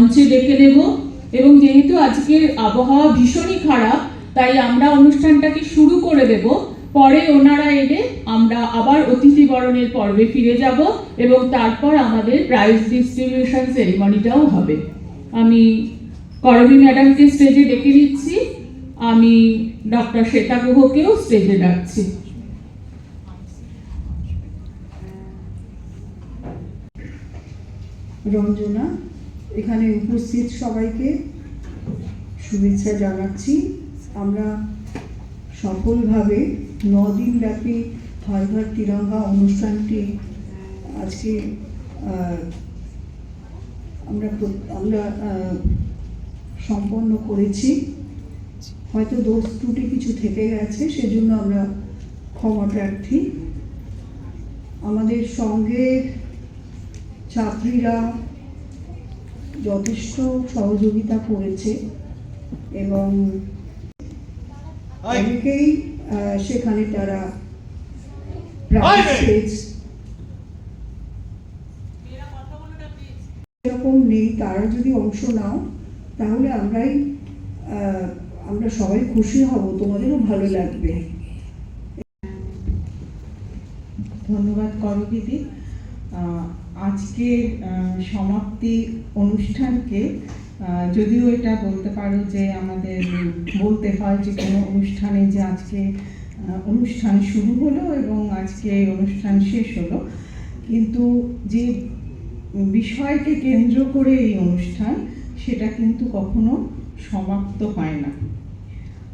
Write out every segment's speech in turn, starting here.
মঞ্চে ডেকে নেব। এবং যেহেতু আজকের আবহাওয়া ভীষণই খারাপ, তাই আমরা অনুষ্ঠানটাকে শুরু করে দেব। পরে ওনারা এলে আমরা আবার অতিথি বরণের পর্বে ফিরে যাব এবং তারপর আমাদের প্রাইজ ডিস্ট্রিবিউশন সেরিমনিটাও হবে। আমি করবী ম্যাডামকে স্টেজে ডেকে নিচ্ছি। আমি ডক্টর শ্বেতা গুহকেও স্টেজে ডাকছি। রঞ্জনা, এখানে উপস্থিত সবাইকে শুভেচ্ছা জানাচ্ছি। আমরা সফলভাবে 9 দিন ব্যাপী হর ঘর তিরঙ্গা অনুষ্ঠানটি আজকে আমরা সম্পন্ন করেছি। হয়তো দোষ ত্রুটি কিছু থেকে গেছে, সেজন্য আমরা ক্ষমা প্রার্থী। আমাদের সঙ্গে ছাত্রীরা যথেষ্ট সহযোগিতা করেছে এবং অনেকেই সেখানে তারা এরকম নেই, তারা যদি অংশ নাও তাহলে আমরা সবাই খুশি হব, তোমাদেরও ভালো লাগবে। ধন্যবাদ করবীদি। আজকে সমাপ্তি অনুষ্ঠানকে যদিও এটা বলতে পারো যে আমাদের বলতে হয় যে কোনো অনুষ্ঠানে যে আজকে অনুষ্ঠান শুরু হলো এবং আজকে অনুষ্ঠান শেষ হলো, কিন্তু যে বিষয়কে কেন্দ্র করে এই অনুষ্ঠান সেটা কিন্তু কখনো সমাপ্ত হয় না।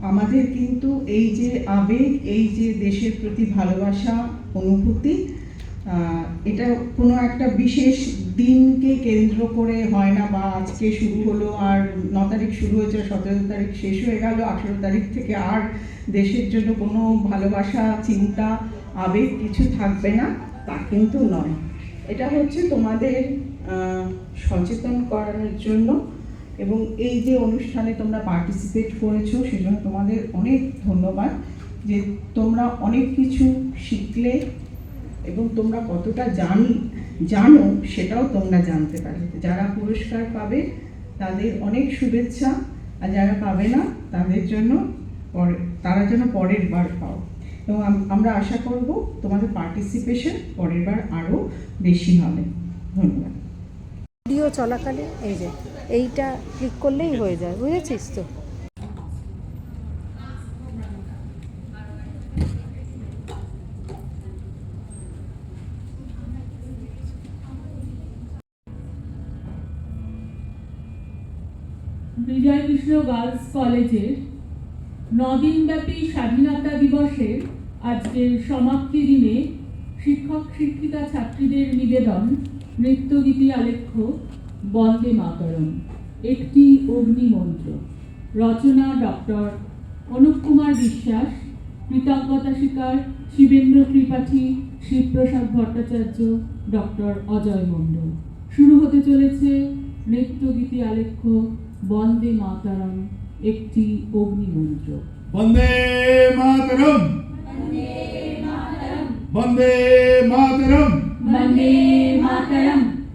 আমাদের কিন্তু এই যে আবেগ, এই যে দেশের প্রতি ভালোবাসা, অনুভূতি, এটা কোনো একটা বিশেষ দিনকে কেন্দ্র করে হয় না, বা আজকে শুরু হলো আর 9 তারিখ শুরু হয়েছে, 17 তারিখ শেষ হয়ে গেল, 18 তারিখ থেকে আর দেশের জন্য কোনো ভালোবাসা, চিন্তা, আবেগ কিছু থাকবে না, তা কিন্তু নয়। এটা হচ্ছে তোমাদের সচেতন করানোর জন্য, এবং এই যে অনুষ্ঠানে তোমরা পার্টিসিপেট করেছো সেজন্য তোমাদের অনেক ধন্যবাদ। যে তোমরা অনেক কিছু শিখলে এবং তোমরা কতটা জানো সেটাও তোমরা জানতে পারবে। যারা পুরস্কার পাবে তাদের অনেক শুভেচ্ছা, আর যারা পাবে না তারা যেন পরের বার পাও। এবং আমরা আশা করব তোমাদের পার্টিসিপেশন পরের বার আরও বেশি হবে। ধন্যবাদ। ভিডিও চলাকালে এই যে এইটা ক্লিক করলেই হয়ে যায়, বুঝেছিস তো? বিজয় কৃষ্ণ গার্লস কলেজের 9 দিনব্যাপী স্বাধীনতা দিবসের আজকের সমাপ্তি দিনে শিক্ষক শিক্ষিকা ছাত্রীদের নিবেদন নৃত্যগীতি আলেখ্য বন্দে মাতরম, একটি অগ্নিমন্ত্র। রচনা ডক্টর অনুপ কুমার বিশ্বাস, কৃতজ্ঞতা স্বীকার শিবেন্দ্র ত্রিপাঠী, শিবপ্রসাদ ভট্টাচার্য, ডক্টর অজয় মণ্ডল। শুরু হতে চলেছে নৃত্যগীতি আলেখ্য বন্দে মাতরম, একটি অগ্নিমন্ত্র। বন্দে মাতরম, বন্দে মাতরম, বন্দে মাতরম,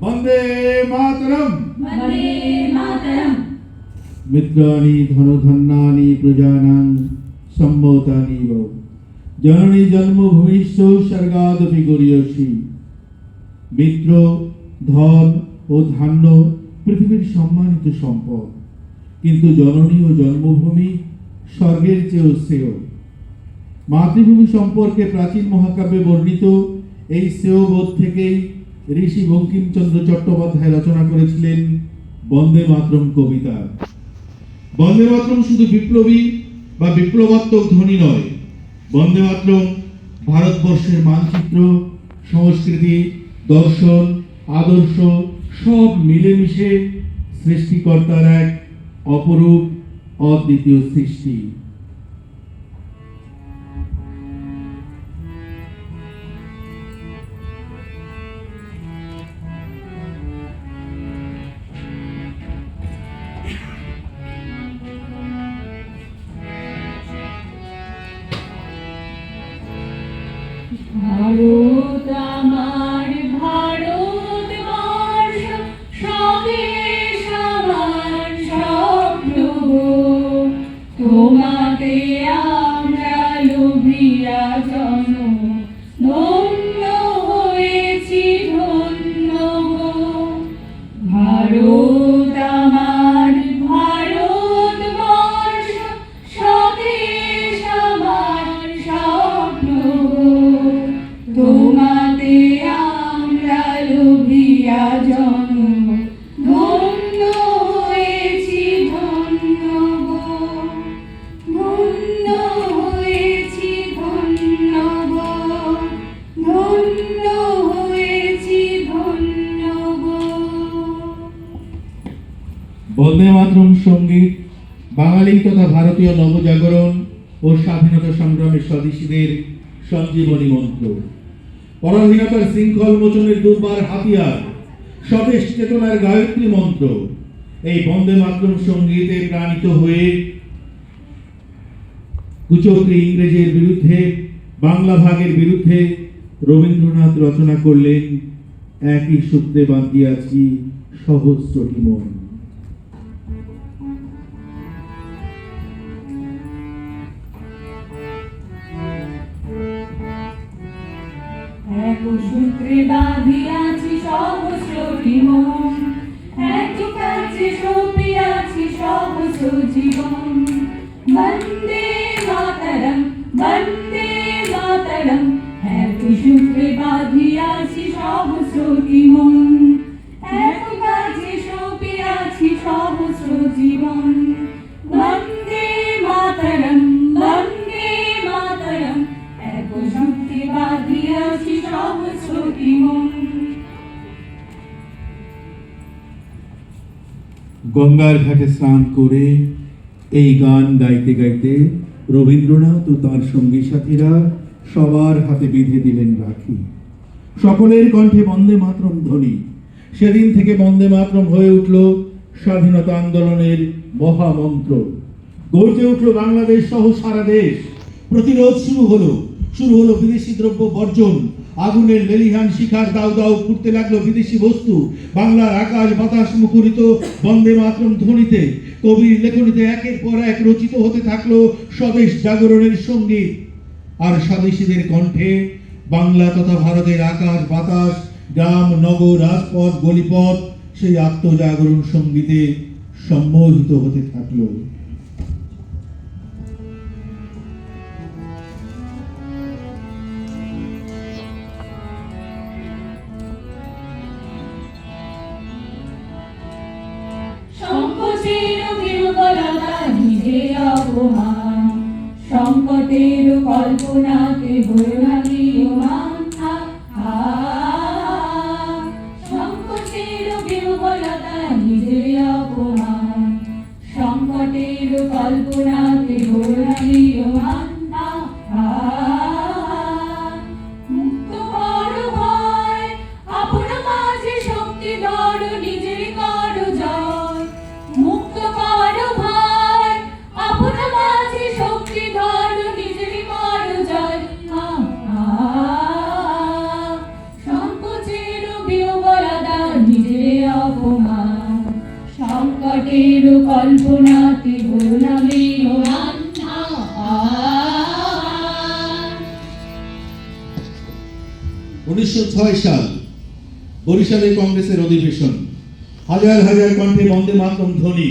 বন্দে মাতরম, বন্দে মাতরম। মিত্রাণি ধনধন্যানি প্রজানাং সম্মতানি ব জননী জন্মভূমিষ্ঠ স্বর্গাদপি গরীয়সী। মিত্র, ধন ও ধান্য পৃথিবীর সম্মানিত সম্পদ, কিন্তু জননী ও জন্মভূমি স্বর্গের চেয়েও শ্রেয়। মাতৃভূমি সম্পর্কে প্রাচীন মহাকাব্যে বর্ণিত এই শ্রেয়বোধ থেকেই ঋষি বঙ্কিমচন্দ্র চট্টোপাধ্যায় রচনা করেছিলেন বন্দে মাতরম কবিতা। বন্দে মাতরম শুধু বিপ্লবী বা বিপ্লবাত্মক ধ্বনি নয়, বন্দে মাতরম ভারতবর্ষের মানচিত্র, সংস্কৃতি, দর্শন, আদর্শ সব মিলেমিশে সৃষ্টিকর্তার এক অপরূপ অদ্বিতীয় সৃষ্টি। ভারত আমার ভারতবর্ষ স্বদেশ আমার। তোমাতে আমরা লোভিয়া জন্ম, ধন্য হয়েছি ধন্য গো। ভারত আমার ভারতবর্ষ, স্বদেশ আমার স্বপ্ন গো। তোমাতে আমরা লোভিয়া জন্ম, ধন্য হয়েছি ধন্য গো। ধন্য হয়েছি ধন্য গো, ধন্য হয়েছি ধন্য গো। বন্দে মাতরম সঙ্গীত বাঙালি তথা ভারতীয় নবজাগরণ ও স্বাধীনতা সংগ্রামের স্বদেশীদের সঞ্জীবনী মন্ত্র, পরাধীনতার শৃঙ্খল মোচনের দুর্বার হাতিয়ার, স্বদেশ চেতনার গায়ত্রী মন্ত্র। এই বন্দে মাতরম সঙ্গীতে প্রাণিত হয়ে কুচক্রী ইংরেজের বিরুদ্ধে, বাংলা ভাগের বিরুদ্ধে রবীন্দ্রনাথ রচনা করলেন একই সূত্রে বাঁধিয়াছি সহস্রটি মন। এক সূত্রে বাঁধিয়াছি সহস্রটি মন, এক কাছে সঁপিয়াছি সহস্র জীবন। বন্দে মাতরম, বন্দে মাতরম, এক সূত্রে বাঁধিয়াছি সহস্রটি মন, এক কাছে সঁপিয়াছি সহস্র জীবন। বন্দে মাতরম, বন্দে মাতরম, এক সূত্রে বাঁধিয়াছি সহস্রটি মন। গঙ্গার ঘাটে স্নান করে এই গান গাইতে গাইতে রবীন্দ্রনাথ ও তার সঙ্গী সাথীরা সবার হাতে বেঁধে দিলেন রাখি। সকলের কণ্ঠে বন্দে মাতরম ধ্বনি। সেদিন থেকে বন্দে মাতরম হয়ে উঠল স্বাধীনতা আন্দোলনের মহামন্ত্র। গর্জে উঠল বাংলাদেশ সহ সারা দেশ। প্রতিরোধ শুরু হলো বিদেশি দ্রব্য বর্জন। আগুনের লেলিহান শিখার দাউ দাউ ফুটতে লাগলো বিদেশি বস্তু। বাংলার আকাশ বাতাস মুখরিত বন্দে মাতরম ধ্বনিতে। কবির লেখনীতে একের পর এক রচিত হতে থাকলো স্বদেশ জাগরণের সঙ্গীত। আর স্বদেশীদের কণ্ঠে বাংলা তথা ভারতের আকাশ বাতাস, গ্রাম নগর, রাজপথ গলিপথ সেই আত্মজাগরণ সঙ্গীতে সম্মোহিত হতে থাকলো। সংকোচের বিহ্বলতা নিজে অপমান, সংকটের কল্পনাতে ভৈরবীয়মান। সংকোচের বিহ্বলতা নিজে অপমান, সংকটের কল্পনাতে ভৈরবীয়মান। মুক্ত করো ভয়, আপন মাঝে শক্তি ধরো, নিজের করো জয়। মুক্ত করো ভয়, আপন মাঝে শক্তি ধরো, নিজের করো জয়। সংকোচের বিহ্বলতা নিজের অপমান, সংকটের কল্পনাতে ভৈরবীয়মান। 1906 সাল বরিশালে কংগ্রেসের অধিবেশন। হাজার হাজার কণ্ঠে বন্দে মাতরম ধ্বনি।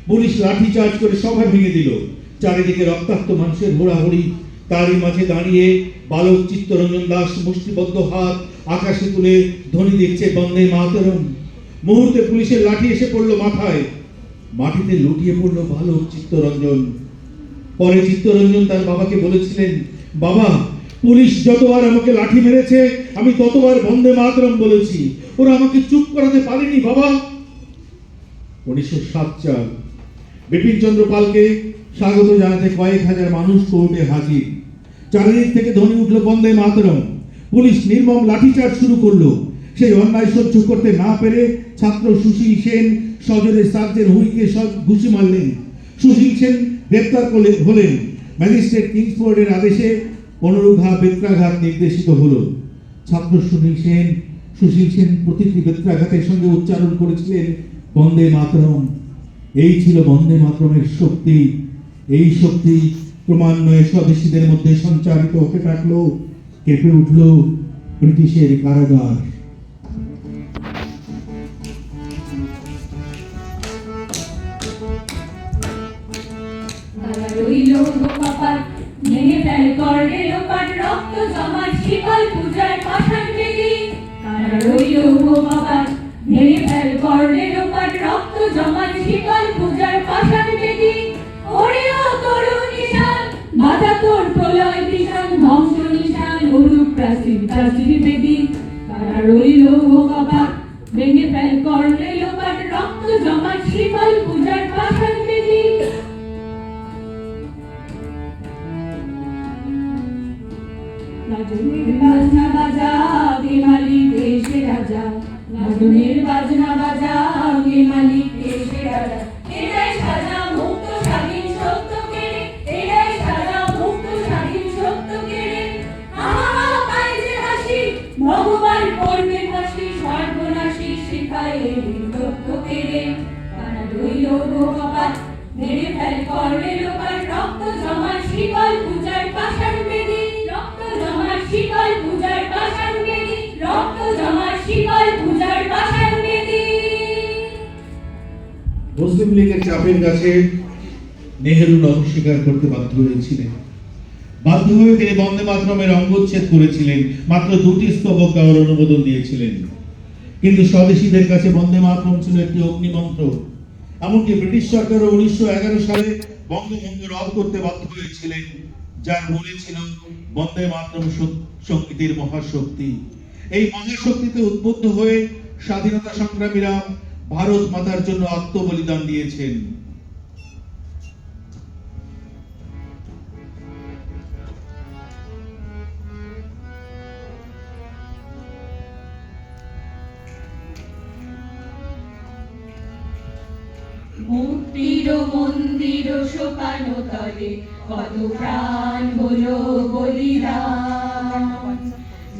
পুলিশ লাঠিচার্জ করে সভা ভেঙে দিল। চারিদিকে রক্তাক্ত মানুষের হোড়াহুড়ি। তারই মাঝে দাঁড়িয়ে বালক চিত্তরঞ্জন দাস মুষ্টিবদ্ধ হাত আকাশে তুলে ধ্বনি দিচ্ছে বন্দে মাতরম। মুহূর্তে পুলিশের লাঠি এসে পড়লো মাথায়। মাটিতে লুটিয়ে পড়লো বালক চিত্তরঞ্জন। পরে চিত্তরঞ্জন তার বাবাকে বলেছিলেন, বাবা, পুলিশ যতবার আমাকে লাঠি মেরেছে আমি ততবার বন্দে মাতরম বলেছি, ওরা আমাকে চুপ করাতে পারেনি বাবা। 1907 সাল বিপিন চন্দ্র পালকে স্বাগত জানাতে কয়েক হাজার মানুষ কোর্টে হাজির। চারিদিক থেকে ধ্বনি উঠল বন্দে মাতরম। পুলিশ নির্মম লাঠিচার্জ শুরু করলো। সেই অন্যায় সহ্য করতে না পেরে ছাত্র সুশীল সেন সজোরে সার্জের হুইকে ঘুষি মারলেন। সুশীল সেন গ্রেপ্তার হলেন। ম্যাজিস্ট্রেট কিংসফোর্ডের আদেশে 15 ঘা বেত্রাঘাত নির্দেশিত হলো। ছাত্র সুশীল সেন প্রতিটি বেত্রাঘাতের সঙ্গে উচ্চারণ করেছিলেন বন্দে মাতরম। এই ছিল বন্দে মাতরমের শক্তি। এই শক্তি ক্রমান্বয়ে স্বদেশীদের মধ্যে সঞ্চারিত হতে থাকলো। কেঁপে উঠল ব্রিটিশের কারাগার। রইল কপাল ভেঙে ফেল করে লোপাট রক্ত জমাট শিকল পূজার পাষাণ বেদি। কারা রইল কপাল ভেঙে ফেল করে লোপাট রক্ত জমাট শিকল পূজার পাষাণ বেদি। ওরে ও তরুণ নিশান বাধা তোর প্রলয় বিশান ধ্বংস নিশান অরূপ প্রাচীর প্রাচীর বেদি। কারা রইল কপাল ভেঙে ফেল করে লোপাট রক্ত জমাট শিকল পূজার পাষাণ বেদি। লাজনের বাজনা বাজা গে মালিক দেশে রাজা। লাজনের বাজনা বাজা গে মালিক দেশে রাজা। এরাই সাজা মুক্ত স্বাধীন সত্য কেড়ে। এরাই সাজা মুক্ত স্বাধীন সত্য কেড়ে। আহা পায় যে হাসি ভগবান করবে হাসি সর্বনাশী শিখায় তত্ত্ব কেড়ে। তারা রইল কপাল মেরে ফেল করলে লোকাল রক্ত জমার শিকল পূজার পাষাণ বেদি। রক্ত জমার শিকল পূজার পাষাণ বেদি। রক্ত জমার শিকল পূজার পাষাণ বেদি। মুসলিম লীগের চাপের কাছে নেহেরু অস্বীকার করতে বাধ্য হয়েছিলেন। বাধ্য হয়ে তিনি বন্দে মাতরমের অঙ্গচ্ছেদ করেছিলেন, মাত্র 2টি স্তবক দেওয়ার অনুমোদন দিয়েছিলেন। কিন্তু স্বদেশীদের কাছে বন্দে মাতরম ছিল একটি অগ্নিমন্ত্র। এমনকি ব্রিটিশ সরকারও 1911 সালে বঙ্গভঙ্গ রদ করতে বাধ্য হয়েছিলেন, যার মূলে ছিল বন্দে মাতরম সঙ্গীতের মহাশক্তি। এই মহাশক্তিতে উদ্বুদ্ধ হয়ে স্বাধীনতা সংগ্রামীরা ভারত মাতার জন্য আত্মবলিদান দিয়েছেন। মুক্তির মন্দির সোপান তলে কত প্রাণ হলো বলিদান।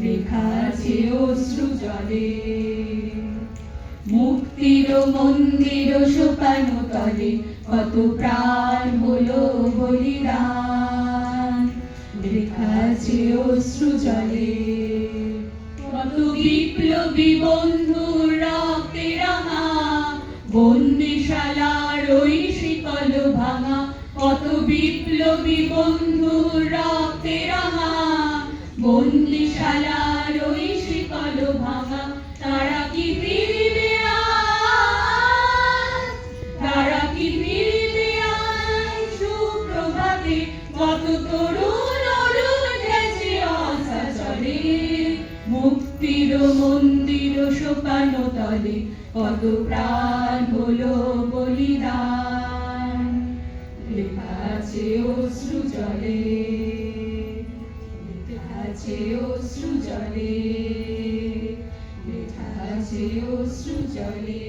লেখা আছে অশ্রু জলে। মুক্তির মন্দির সোপান তলে কত প্রাণ হলো বলিদান। লেখা আছে অশ্রু জলে। কত বিপ্লবী বন্ধুর রক্তে রাঙা বন্দিশালার ওই শিকল ভাঙা। কত বিপ্লবী বন্ধুর রক্তে রাঙা বন্দিশালার ওই শিকল ভাঙা। তারা কি ফিরবে আজ? তারা কি ফিরবে আজ? সুপ্রভাতে কত তরুণ উঠেছে অসাচলে। মুক্তির মন্দির সোপান তলে কত প্রাণ হলো বলিদান। লেখা আছে অশ্রু জলে। লেখা আছে অশ্রু জলে। লেখা আছে অশ্রু জলে।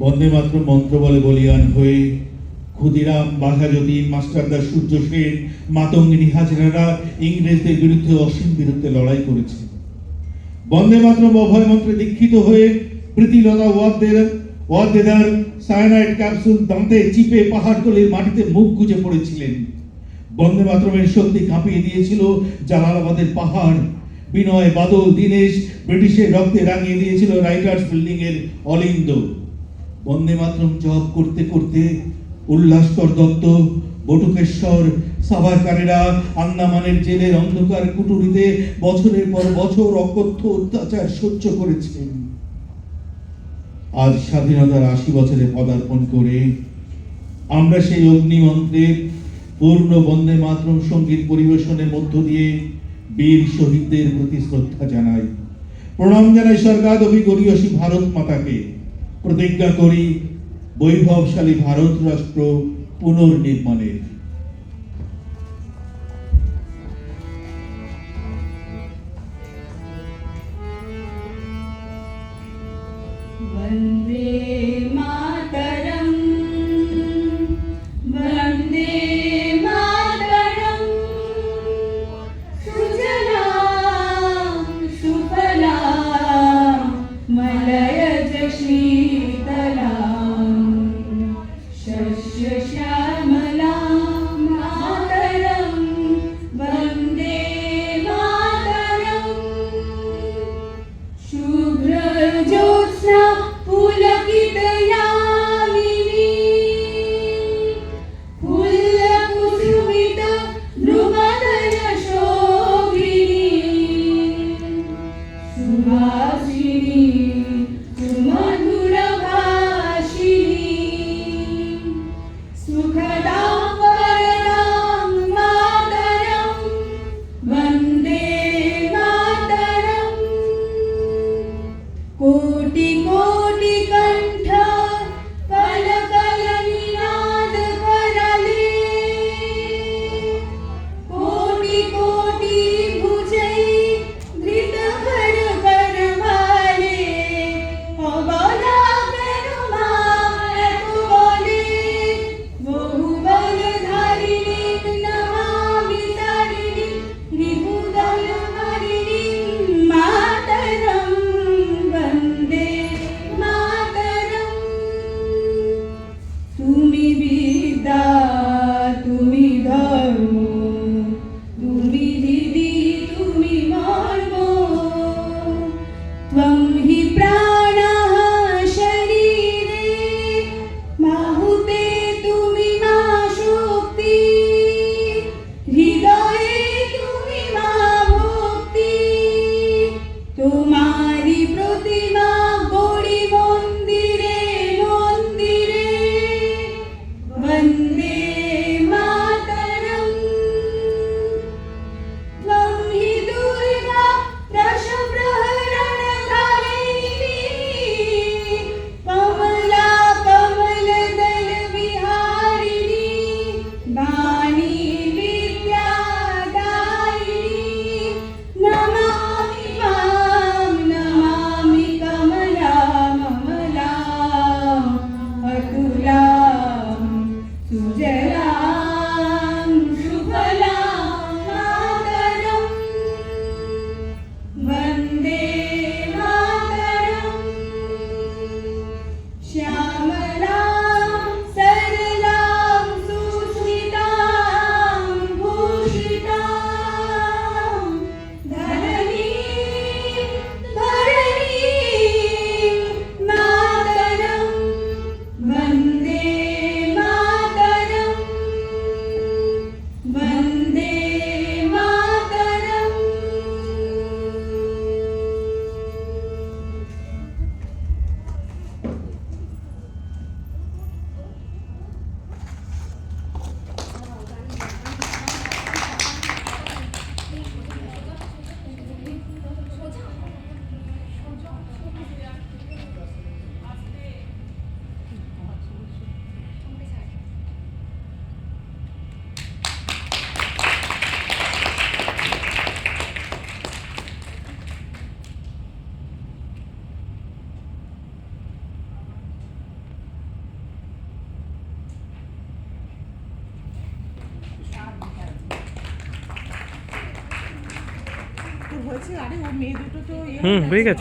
বন্দে মাতরম মন্ত্র বলে বলিয়ান হয়ে ক্ষুদিরাম, বাঘাযতীন, মাস্টারদা সূর্য সেন, মাতঙ্গিনী হাজরারা ইংরেজদের বিরুদ্ধে অসীম বিরুদ্ধে লড়াই করেছে। বন্দে মাতরম অভয় মন্ত্রে দীক্ষিত হয়ে প্রীতিলতা ওয়াদ্দেদার সায়ানাইড ক্যাপসুল দাঁতে চিপে পাহাড়তলির মাটিতে মুখ গুজে পড়েছিলেন। বন্দে মাতরমের শক্তি কাঁপিয়ে দিয়েছিল জালালাবাদের পাহাড়। বিনয়, বাদল, দীনেশ ব্রিটিশের রক্তে রাঙিয়ে দিয়েছিল রাইটার্স বিল্ডিং এর অলিন্দ। বন্দে মাতরম জপ করতে করতে উল্লাসকর দত্ত, বটুকেশ্বর, সাভারকারেরা আন্দামানের জেলের অন্ধকার কুটুরিতে বছরের পর বছর অকথ্য অত্যাচার সহ্য করেছেন। আজ স্বাধীনতার 80 বছরে পদার্পণ করে আমরা সেই অগ্নিমন্ত্রের পূর্ণ বন্দে মাতরম সঙ্গীত পরিবেশনের মধ্য দিয়ে বীর শহীদদের প্রতি শ্রদ্ধা জানাই, প্রণাম জানাই স্বর্গাদপি গরীয়সী ভারত মাতাকে। প্রতিজ্ঞা করি বৈভবশালী ভারত রাষ্ট্র পুনর্নির্মাণের। वन्दे मातरम् वन्दे मातरम् सुजलां सुफलां मलयज शीतलाम्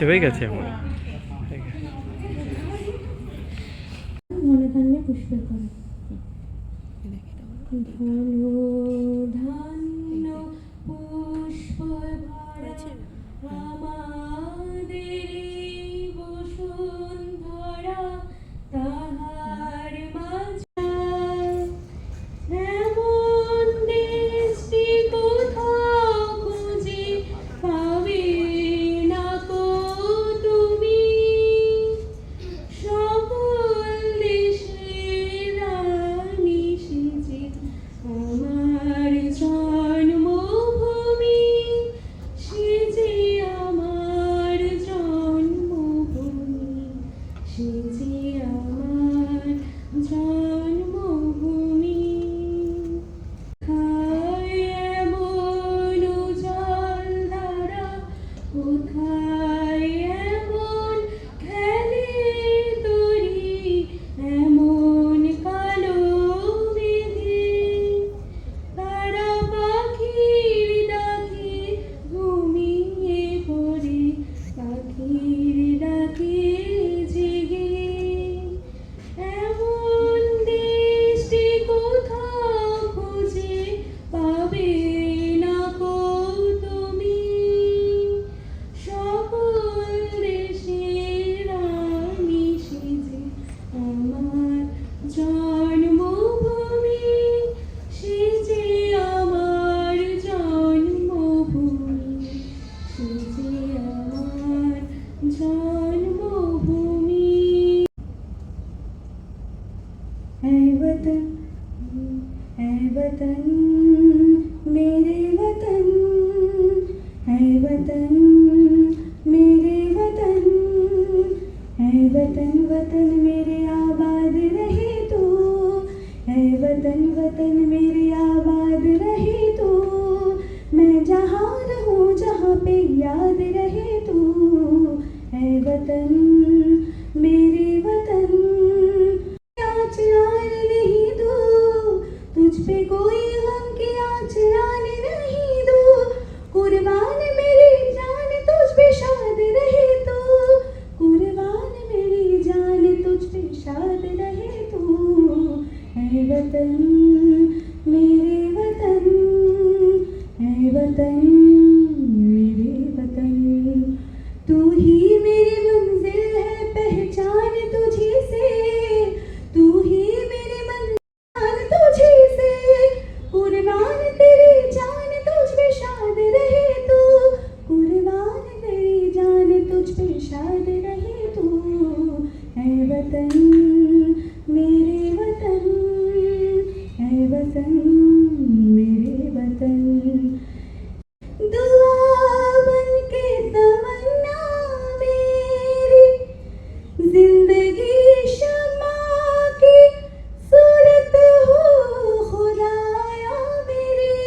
হয়ে গেছে আমার ধনধান্যে পুষ্পের করা ধনধান্য পুষ্প ভরা আমাদের বসুন্ধরা তাহার মাঝে এমন দেশটি কোথাও খুঁজে পাবে না কো তুমি সকল দেশের রানী সেজে আমার জন্মভূমি সেজে আমার জন্মভূমি সেজে আমার জন্মভূমি কোথায় এমন জল ধারা কোথায় এমন খেলে তরি এমন কালো মেঘে তারা পাখির ডাকে ঘুমিয়ে পড়ে পাখির ডাকে জেগে এমন দেশটি কোথাও খুঁজে পাবে না কো তুমি সকল দেশের রানী সেজে আমার জন্মভূমি সেজে আমার জন্মভূমি সেজে আমার জন্মভূমি ऐ वतन मेरे वतन ऐ वतन मेरे वतन ऐ वतन वतन मेरे आबाद रहे तो ऐ वतन वतन मेरे आबाद रहे तो मैं जहाँ रहूँ जहाँ पे याद रहे तो ऐ वतन मेरे वतन आँच आने नहीं दो तुझ पे कोई गम की आँच आने नहीं दो कुर्बान मेरी जान तुझ पे शाद रहे तो कुर्बान मेरी जान तुझ पे शाद रहे तो ऐ वतन मेरे वतन ऐ वतन मेरे वतन तू ही मेरी मंजिल है पहचान तुझी से तू ही मेरी मंजिल तुझी से कुर्बान तेरी जान तुझ पे शाद रहे तो कुर्बान तेरी जान तुझ पे शाद रहे तो ऐ वतन मेरे वतन ऐ वतन मेरे वतन दुआ बन के तमन्ना मेरी जिंदगी शमा की सूरत हो खुदाया मेरी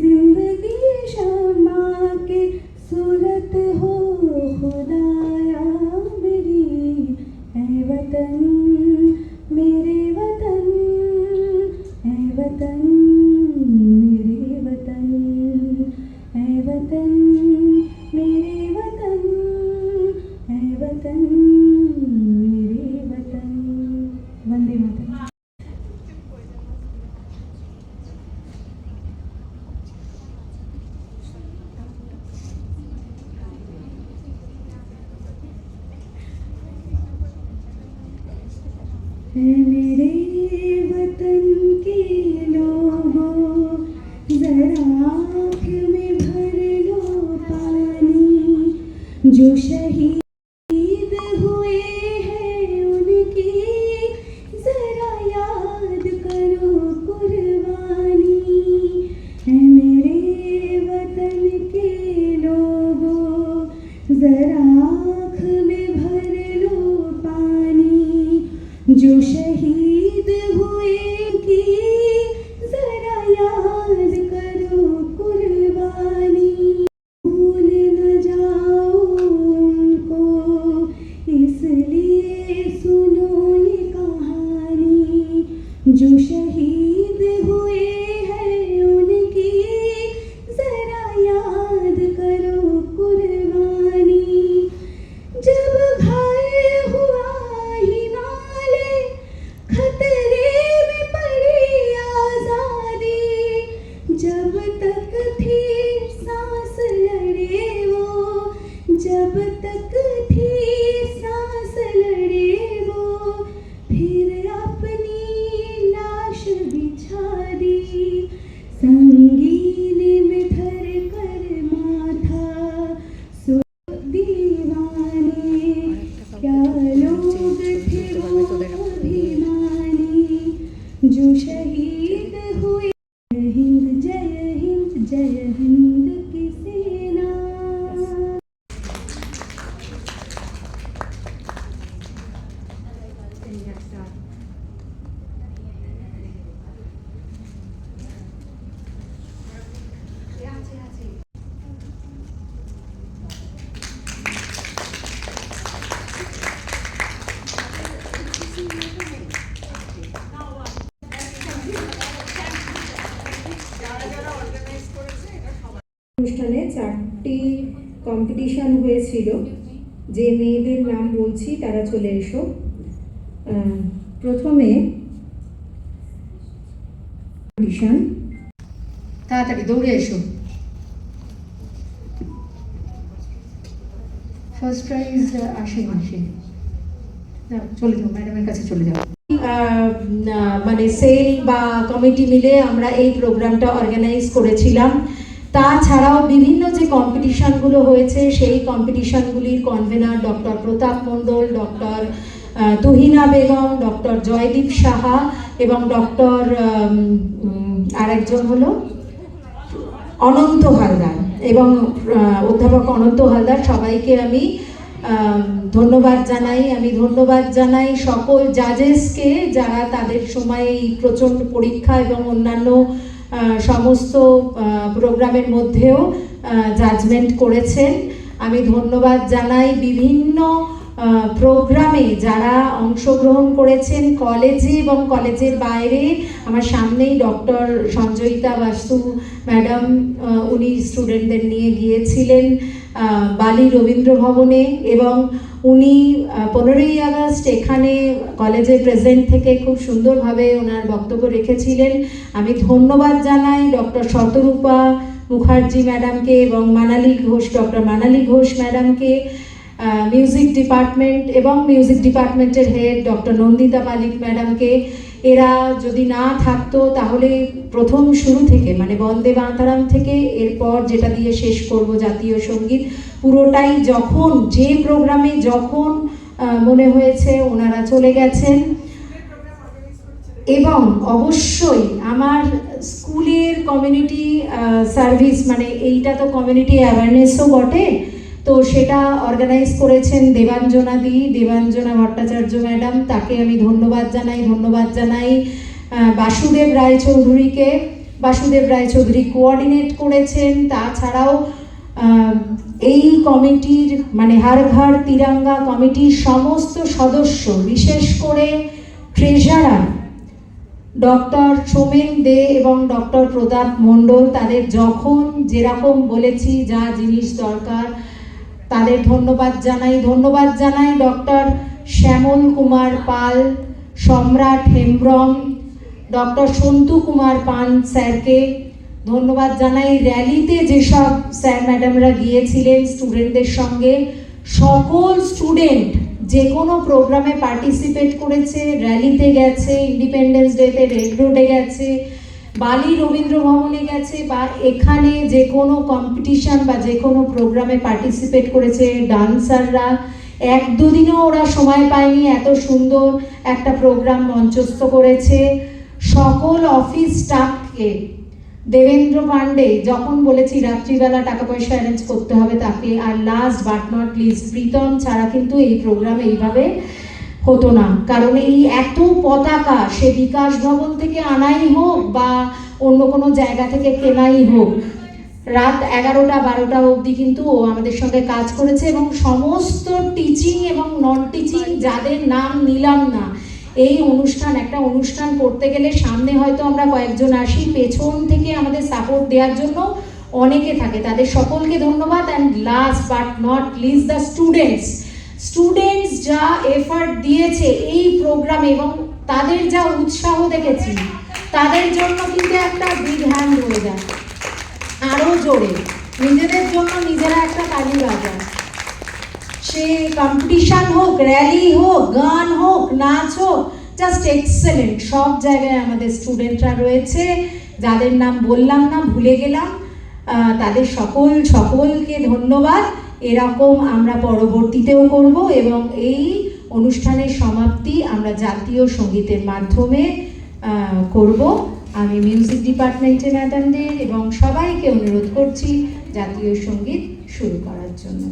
जिंदगी शमा की सूरत हो खुदाया मेरी ऐ वतन मेरे वतन ऐ वतन मेरे वतन ऐ वतन मेरे वतन ऐ वतन मेरे वतन वंदे मातरम है मेरे वतन के लोगों जरा आँख में भर लो पानी जो शहीद हुए हैं उनकी जरा याद करो कुर्बानी है मेरे वतन के लोगों जरा आँख में भर लो पानी जो शहीद हुए की जरा याद करो कुर्बानी भूल न जाओ उनको इसलिए सुनो ये कहानी जो शहीद हुए हैं उनकी जरा याद करो অনুষ্ঠানে 4টি কম্পিটিশন হয়েছিল। যে মেয়েদের নাম বলছি তারা চলে এসো। প্রথমে কম্পিটিশন, তাড়াতাড়ি দৌড়ে এসো। ফার্স্ট প্রাইজ আসে চলে যাও, ম্যাডামের কাছে চলে যাও। মানে সেল বা কমিটি মিলে আমরা এই প্রোগ্রামটা অর্গানাইজ করেছিলাম। তাছাড়াও বিভিন্ন যে কম্পিটিশনগুলো হয়েছে সেই কম্পিটিশনগুলির কনভেনার ডক্টর প্রতাপ মণ্ডল, ডক্টর তুহিনা বেগম, ডক্টর জয়দীপ সাহা এবং ডক্টর আরেকজন হলো অনন্ত হালদার এবং অধ্যাপক অনন্ত হালদার। সবাইকে আমি ধন্যবাদ জানাই। আমি ধন্যবাদ জানাই সকল জাজেসকে যারা তাদের সময় এই প্রচণ্ড পরীক্ষা এবং অন্যান্য সমস্ত প্রোগ্রামের মধ্যেও জাজমেন্ট করেছেন। আমি ধন্যবাদ জানাই বিভিন্ন প্রোগ্রামে যারা অংশগ্রহণ করেছেন কলেজে এবং কলেজের বাইরে। আমার সামনেই ডক্টর সঞ্জয়িতা বাসু ম্যাডাম, উনি স্টুডেন্টদের নিয়ে গিয়েছিলেন বালি রবীন্দ্র ভবনে এবং উনি 15ই আগস্ট এখানে কলেজে প্রেজেন্ট থেকে খুব সুন্দরভাবে ওনার বক্তব্য রেখেছিলেন। আমি ধন্যবাদ জানাই ডক্টর শতরূপা মুখার্জি ম্যাডামকে এবং ডক্টর মানালি ঘোষ ম্যাডামকে, মিউজিক ডিপার্টমেন্ট এবং মিউজিক ডিপার্টমেন্টের হেড ডক্টর নন্দিতা পালিক ম্যাডামকে। এরা যদি না থাকতো তাহলে প্রথম শুরু থেকে মানে বন্দে মাতরম থেকে এরপর যেটা দিয়ে শেষ করব জাতীয় সঙ্গীত, পুরোটাই যখন যে প্রোগ্রামে যখন মনে হয়েছে ওনারা চলে গেছেন। এবং অবশ্যই আমার স্কুলের কমিউনিটি সার্ভিস মানে এইটা তো কমিউনিটি অ্যাওয়ারনেসও বটে, তো সেটা অর্গানাইজ করেছেন দেবাঞ্জনা ভট্টাচার্য ম্যাডাম, তাকে আমি ধন্যবাদ জানাই বাসুদেব রায়চৌধুরীকে। বাসুদেব রায়চৌধুরী কোঅর্ডিনেট করেছেন। তাছাড়াও এই কমিটির মানে হর ঘর তিরঙ্গা কমিটির সমস্ত সদস্য, বিশেষ করে ট্রেজারার ডক্টর সোমেন দে এবং ডক্টর প্রতাপ মণ্ডল, তাদের যখন যেরকম বলেছি যা জিনিস দরকার তাদের ধন্যবাদ জানাই ডক্টর শ্যামল কুমার পাল, সম্রাট হেমব্রম, ডক্টর সন্তু কুমার পান স্যারকে ধন্যবাদ জানাই। র্যালিতে যেসব স্যার ম্যাডামরা গিয়েছিলেন স্টুডেন্টদের সঙ্গে, সকল স্টুডেন্ট যে কোনো প্রোগ্রামে পার্টিসিপেট করেছে, র্যালিতে গেছে, ইন্ডিপেন্ডেন্স ডেতে রেড রোডে গেছে, বালি রবীন্দ্র ভবনে গেছে বা এখানে যে কোনো কম্পিটিশন বা যে কোনো প্রোগ্রামে পার্টিসিপেট করেছে। ডান্সাররা 1-2 দিনও ওরা সময় পায়নি, এত সুন্দর একটা প্রোগ্রাম মঞ্চস্থ করেছে। সকল অফিস স্টাফকে, দেবেন্দ্র পান্ডে যখন বলেছি রাত্রিবেলা টাকা পয়সা অ্যারেঞ্জ করতে হবে তাকে, আর last but not least Pritam ছাড়া কিন্তু এই প্রোগ্রাম এইভাবে হতো না। কারণ এই এত পতাকা সে বিকাশ ভবন থেকে আনাই হোক বা অন্য কোনো জায়গা থেকে কেনাই হোক, রাত 11টা-12টা অবধি কিন্তু ও আমাদের সঙ্গে কাজ করেছে এবং সমস্ত টিচিং এবং নন টিচিং যাদের নাম নিলাম না, এই একটা অনুষ্ঠান করতে গেলে সামনে হয়তো আমরা কয়েকজন আসি, পেছন থেকে আমাদের সাপোর্ট দেওয়ার জন্য অনেকে থাকে, তাদের সকলকে ধন্যবাদ। And last but not list the students যা এফার্ট দিয়েছে এই প্রোগ্রামে এবং তাদের যা উৎসাহ দেখেছি, তাদের জন্য কিন্তু একটা বিগ হ্যান্ড হয়ে যায়। আরও জোরে নিজেদের জন্য নিজেরা একটা তালি বাজায়। সে কম্পিটিশন হোক, র্যালি হোক, গান হোক, নাচ হোক, জাস্ট এক্সেলেন্ট। সব জায়গায় আমাদের স্টুডেন্টরা রয়েছে, যাদের নাম বললাম না, ভুলে গেলাম, তাদের সকলকে ধন্যবাদ। এরকম আমরা পরবর্তীতেও করব এবং এই অনুষ্ঠানের সমাপ্তি আমরা জাতীয় সঙ্গীতের মাধ্যমে করব। আমি মিউজিক ডিপার্টমেন্টের ম্যাডামদের এবং সবাইকে অনুরোধ করছি জাতীয় সঙ্গীত শুরু করার জন্য।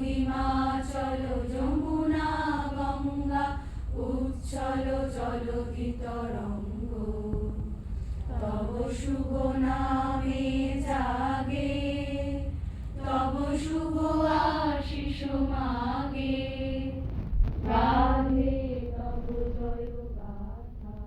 হিমাচল যমুনা গঙ্গা উচ্ছল জলধিতরঙ্গ তব শুভ নামে জাগে, তব শুভ আশিস মাগে, রাধে তব জয় গাথা।